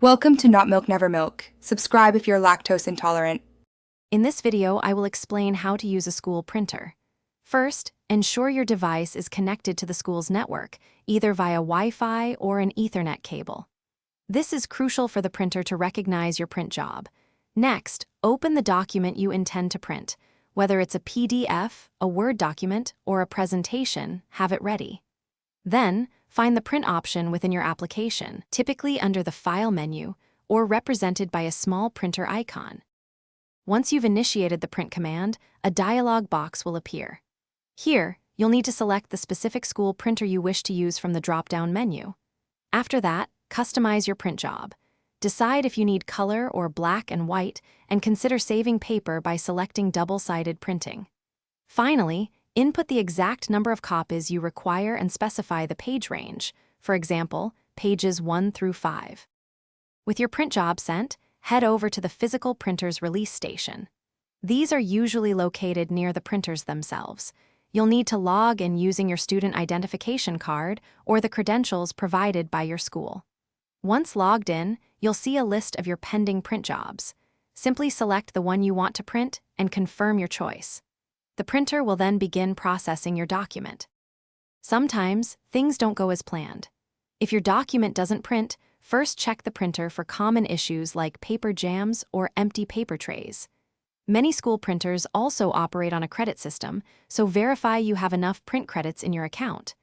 Welcome to Not Milk Never Milk. Subscribe if you're lactose intolerant. In this video, I will explain how to use a school printer. First, ensure your device is connected to the school's network, either via Wi-Fi or an Ethernet cable. This is crucial for the printer to recognize your print job. Next, open the document you intend to print. Whether it's a PDF, a Word document, or a presentation, have it ready. Then, find the print option within your application, typically under the File menu or represented by a small printer icon. Once you've initiated the print command, a dialog box will appear. Here, you'll need to select the specific school printer you wish to use from the drop-down menu. After that, customize your print job. Decide if you need color or black and white, and consider saving paper by selecting double-sided printing. Finally, input the exact number of copies you require and specify the page range, for example, pages 1 through 5. With your print job sent, head over to the physical printer's release station. These are usually located near the printers themselves. You'll need to log in using your student identification card or the credentials provided by your school. Once logged in, you'll see a list of your pending print jobs. Simply select the one you want to print and confirm your choice. The printer will then begin processing your document. Sometimes, things don't go as planned. If your document doesn't print, first check the printer for common issues like paper jams or empty paper trays. Many school printers also operate on a credit system, so verify you have enough print credits in your account.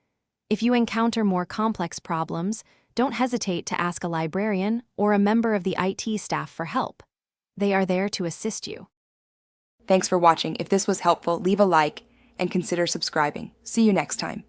If you encounter more complex problems, don't hesitate to ask a librarian or a member of the IT staff for help. They are there to assist you. Thanks for watching. If this was helpful, leave a like and consider subscribing. See you next time.